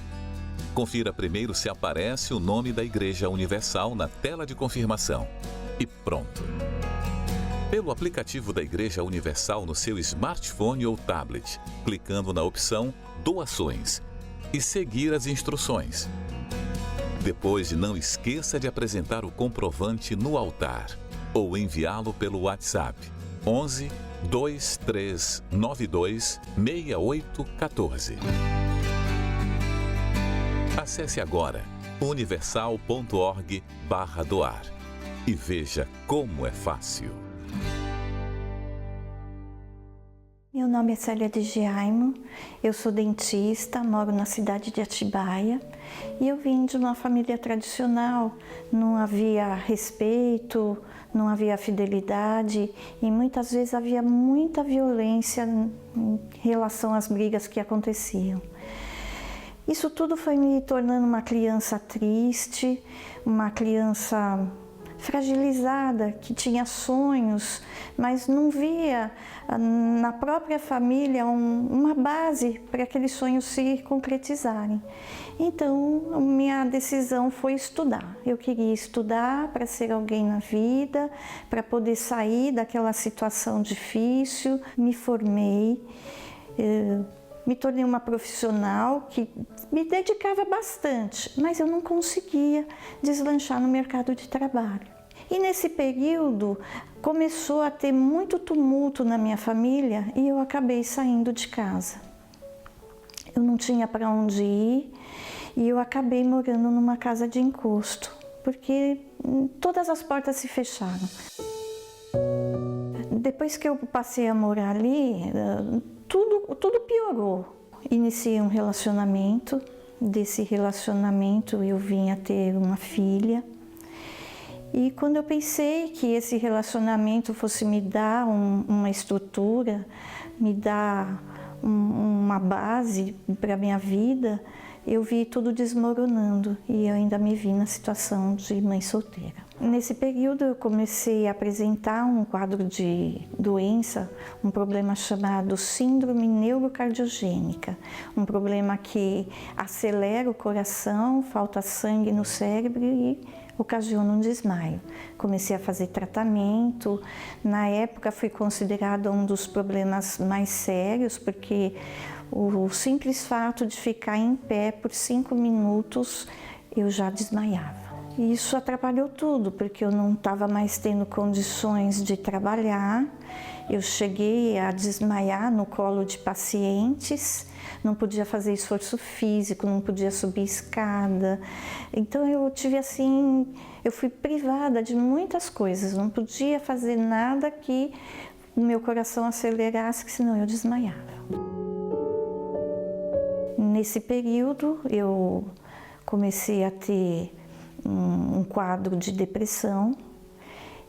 Confira primeiro se aparece o nome da Igreja Universal na tela de confirmação. E pronto. Pelo aplicativo da Igreja Universal no seu smartphone ou tablet, clicando na opção Doações e seguir as instruções. Depois, não esqueça de apresentar o comprovante no altar ou enviá-lo pelo WhatsApp 11 2392 6814. Acesse agora universal.org/doar e veja como é fácil. Meu nome é Célia de Giaimo, eu sou dentista, moro na cidade de Atibaia e eu vim de uma família tradicional, não havia respeito, não havia fidelidade e muitas vezes havia muita violência em relação às brigas que aconteciam. Isso tudo foi me tornando uma criança triste, uma criança fragilizada, que tinha sonhos, mas não via na própria família uma base para aqueles sonhos se concretizarem. Então, minha decisão foi estudar. Eu queria estudar para ser alguém na vida, para poder sair daquela situação difícil. Me formei, me tornei uma profissional que me dedicava bastante, mas eu não conseguia deslanchar no mercado de trabalho. E nesse período começou a ter muito tumulto na minha família e eu acabei saindo de casa. Eu não tinha para onde ir e eu acabei morando numa casa de encosto, porque todas as portas se fecharam. Depois que eu passei a morar ali, tudo piorou. Iniciei um relacionamento, desse relacionamento eu vim a ter uma filha. E quando eu pensei que esse relacionamento fosse me dar uma estrutura, me dar uma base para a minha vida, eu vi tudo desmoronando e eu ainda me vi na situação de mãe solteira. Nesse período eu comecei a apresentar um quadro de doença, um problema chamado síndrome neurocardiogênica, um problema que acelera o coração, falta sangue no cérebro e ocasiona um desmaio. Comecei a fazer tratamento, na época foi considerado um dos problemas mais sérios, porque o simples fato de ficar em pé por 5 minutos eu já desmaiava. E isso atrapalhou tudo, porque eu não estava mais tendo condições de trabalhar, eu cheguei a desmaiar no colo de pacientes, não podia fazer esforço físico, não podia subir escada. Então eu fui privada de muitas coisas, não podia fazer nada que o meu coração acelerasse, que senão eu desmaiava. Nesse período eu comecei a ter um quadro de depressão.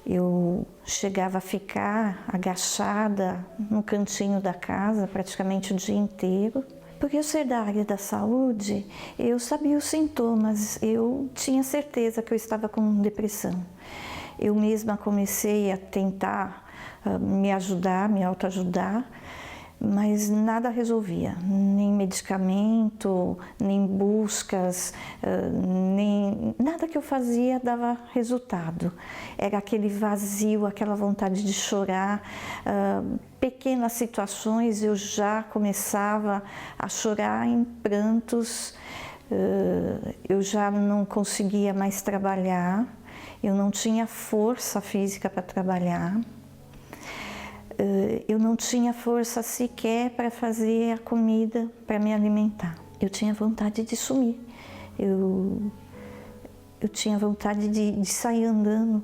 Eu chegava a ficar agachada no cantinho da casa praticamente o dia inteiro. Por eu ser da área da saúde, eu sabia os sintomas, eu tinha certeza que eu estava com depressão. Eu mesma comecei a tentar me ajudar, me autoajudar, mas nada resolvia, nem medicamento, nem buscas, nem nada que eu fazia dava resultado. Era aquele vazio, aquela vontade de chorar. Pequenas situações eu já começava a chorar em prantos, eu já não conseguia mais trabalhar, eu não tinha força física para trabalhar. Eu não tinha força sequer para fazer a comida, para me alimentar. Eu tinha vontade de sumir. Eu tinha vontade de sair andando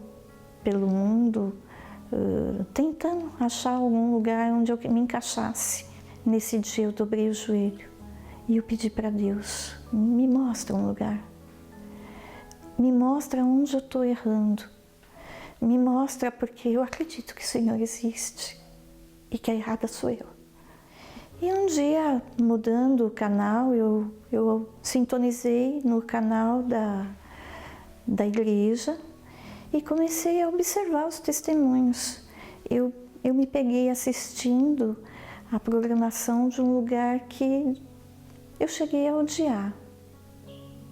pelo mundo, tentando achar algum lugar onde eu me encaixasse. Nesse dia eu dobrei o joelho e eu pedi para Deus, me mostra um lugar. Me mostra onde eu estou errando. Me mostra, porque eu acredito que o Senhor existe e que a errada sou eu. E um dia, mudando o canal, eu sintonizei no canal da igreja e comecei a observar os testemunhos. Eu me peguei assistindo a programação de um lugar que eu cheguei a odiar.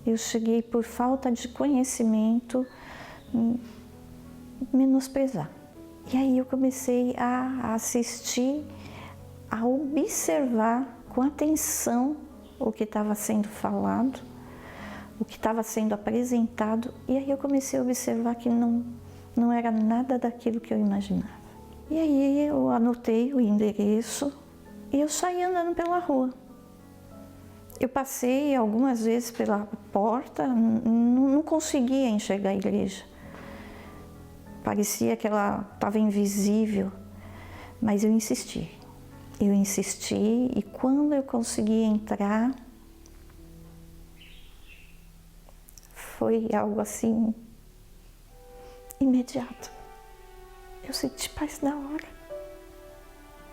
Eu cheguei, por falta de conhecimento, menosprezar. E aí eu comecei a assistir, a observar com atenção o que estava sendo falado, o que estava sendo apresentado, e aí eu comecei a observar que não era nada daquilo que eu imaginava. E aí eu anotei o endereço e eu saí andando pela rua. Eu passei algumas vezes pela porta, não conseguia enxergar a igreja. Parecia que ela estava invisível, mas eu insisti. Eu insisti e quando eu consegui entrar, foi algo assim, imediato. Eu senti paz na hora.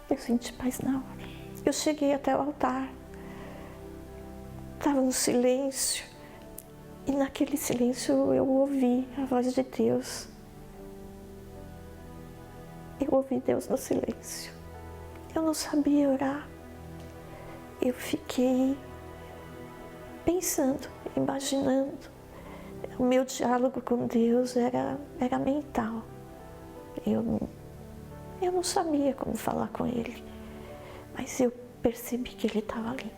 Eu senti paz na hora. Eu cheguei até o altar. Estava um silêncio e naquele silêncio eu ouvi a voz de Deus. Eu ouvi Deus no silêncio. Eu não sabia orar. Eu fiquei pensando, imaginando. O meu diálogo com Deus era mental. Eu não sabia como falar com Ele, mas eu percebi que Ele estava ali.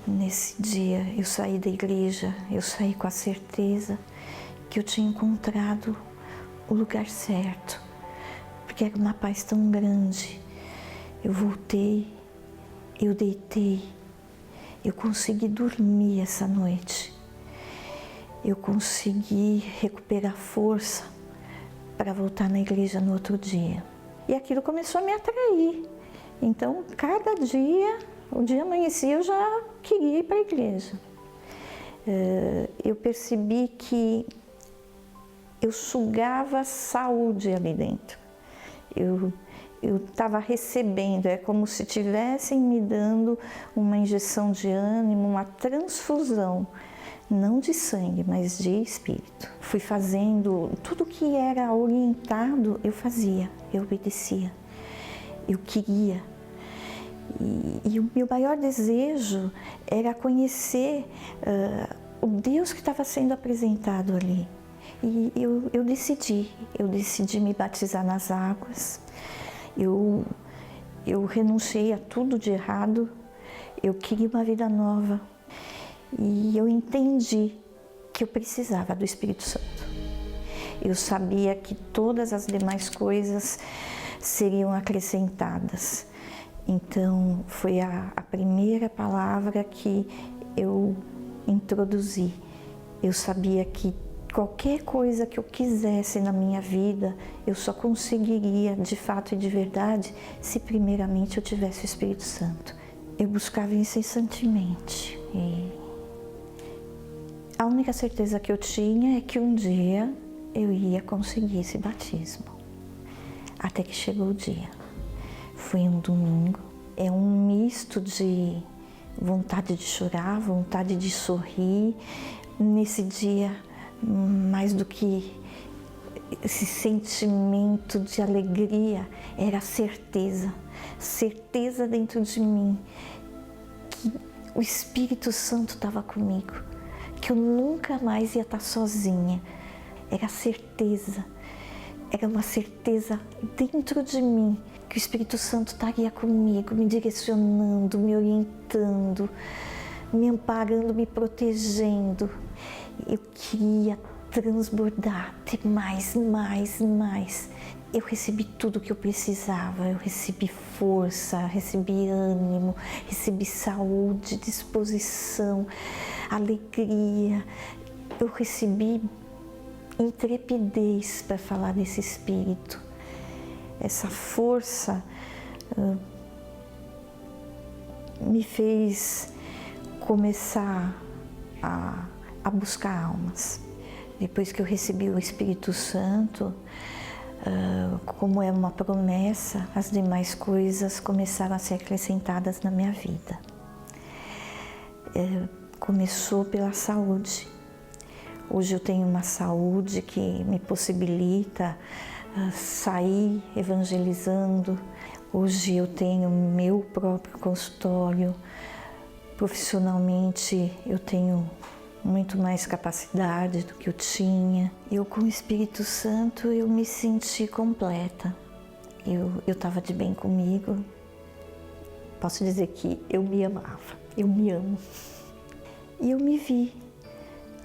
Nesse dia eu saí da igreja, eu saí com a certeza que eu tinha encontrado o lugar certo, porque era uma paz tão grande. Eu voltei, eu deitei, eu consegui dormir essa noite, eu consegui recuperar força para voltar na igreja no outro dia. E aquilo começou a me atrair. Então, cada dia, o dia amanhecia, eu já queria ir para a igreja. Eu percebi que eu sugava saúde ali dentro. Eu estava recebendo, é como se estivessem me dando uma injeção de ânimo, uma transfusão, não de sangue, mas de espírito. Fui fazendo tudo que era orientado, eu fazia, eu obedecia, eu queria. E o meu maior desejo era conhecer o Deus que estava sendo apresentado ali. E eu decidi me batizar nas águas. Eu renunciei a tudo de errado, eu queria uma vida nova e eu entendi que eu precisava do Espírito Santo. Eu sabia que todas as demais coisas seriam acrescentadas. Então foi a primeira palavra que eu introduzi. Eu sabia que qualquer coisa que eu quisesse na minha vida, eu só conseguiria de fato e de verdade se primeiramente eu tivesse o Espírito Santo. Eu buscava incessantemente. E a única certeza que eu tinha é que um dia eu ia conseguir esse batismo. Até que chegou o dia. Foi um domingo. É um misto de vontade de chorar, vontade de sorrir. Nesse dia, mais do que esse sentimento de alegria era a certeza dentro de mim que o Espírito Santo estava comigo, que eu nunca mais ia estar sozinha. Era certeza, era uma certeza dentro de mim que o Espírito Santo estaria comigo, me direcionando, me orientando, me amparando, me protegendo. Eu queria transbordar, ter mais. Eu recebi tudo o que eu precisava, eu recebi força, recebi ânimo, recebi saúde, disposição, alegria. Eu recebi intrepidez para falar desse Espírito. Essa força me fez começar a buscar almas. Depois que eu recebi o Espírito Santo, como é uma promessa, as demais coisas começaram a ser acrescentadas na minha vida. Começou pela saúde. Hoje eu tenho uma saúde que me possibilita sair evangelizando. Hoje eu tenho meu próprio consultório. Profissionalmente eu tenho muito mais capacidade do que eu tinha. Eu, com o Espírito Santo, eu me senti completa. Eu estava de bem comigo. Posso dizer que eu me amava, eu me amo. E eu me vi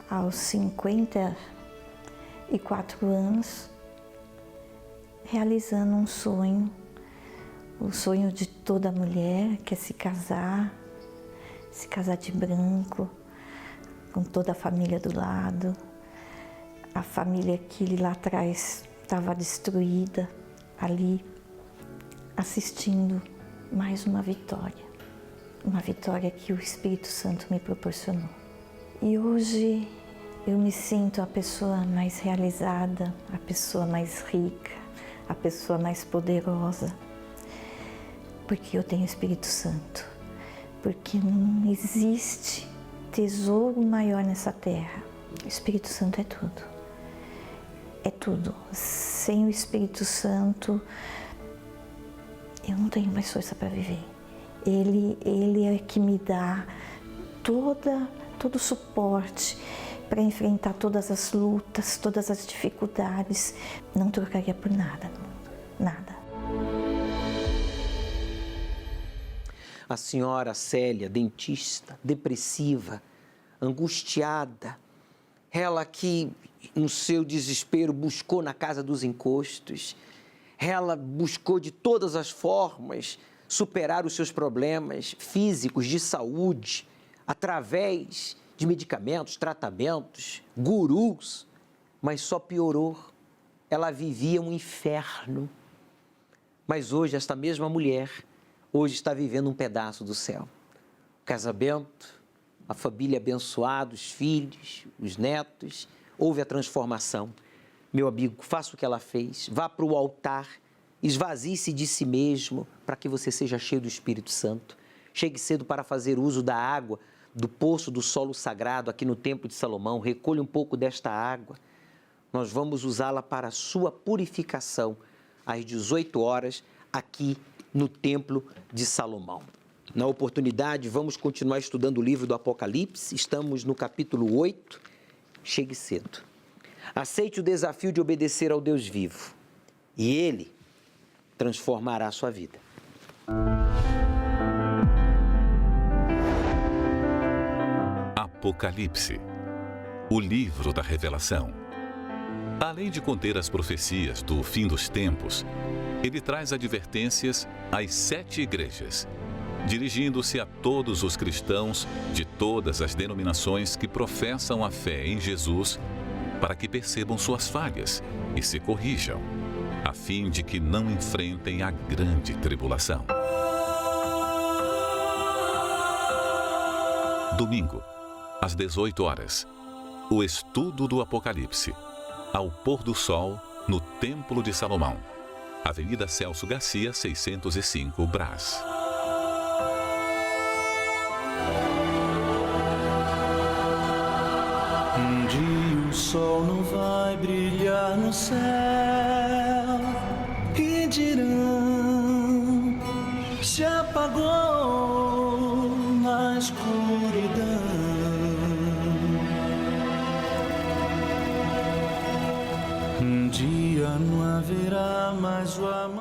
aos 54 anos realizando um sonho, o sonho de toda mulher, que é se casar de branco, com toda a família do lado, a família que lá atrás estava destruída, ali assistindo mais uma vitória que o Espírito Santo me proporcionou. E hoje eu me sinto a pessoa mais realizada, a pessoa mais rica, a pessoa mais poderosa, porque eu tenho o Espírito Santo, porque não existe tesouro maior nessa terra. O Espírito Santo é tudo. É tudo. Sem o Espírito Santo, eu não tenho mais força para viver. Ele é que me dá todo o suporte para enfrentar todas as lutas, todas as dificuldades. Não trocaria por nada no mundo. Nada. A senhora Célia, dentista, depressiva, angustiada, ela que no seu desespero buscou na casa dos encostos, ela buscou de todas as formas superar os seus problemas físicos, de saúde, através de medicamentos, tratamentos, gurus, mas só piorou. Ela vivia um inferno. Mas hoje esta mesma mulher hoje está vivendo um pedaço do céu. O casamento, a família abençoada, os filhos, os netos, houve a transformação. Meu amigo, faça o que ela fez, vá para o altar, esvazie-se de si mesmo para que você seja cheio do Espírito Santo. Chegue cedo para fazer uso da água, do poço do solo sagrado aqui no Templo de Salomão. Recolha um pouco desta água. Nós vamos usá-la para a sua purificação às 18 horas aqui no Templo de Salomão. Na oportunidade, vamos continuar estudando o livro do Apocalipse. Estamos no capítulo 8. Chegue cedo. Aceite o desafio de obedecer ao Deus vivo e Ele transformará a sua vida. Apocalipse, o livro da revelação. Além de conter as profecias do fim dos tempos, ele traz advertências às 7 igrejas, dirigindo-se a todos os cristãos de todas as denominações que professam a fé em Jesus, para que percebam suas falhas e se corrijam, a fim de que não enfrentem a grande tribulação. Domingo, às 18 horas, o estudo do Apocalipse, ao pôr do sol, no Templo de Salomão, Avenida Celso Garcia, 605, Brás. Um dia o sol não vai brilhar no céu e dirão, se apagou na escuridão. Um dia não haverá mais o amor.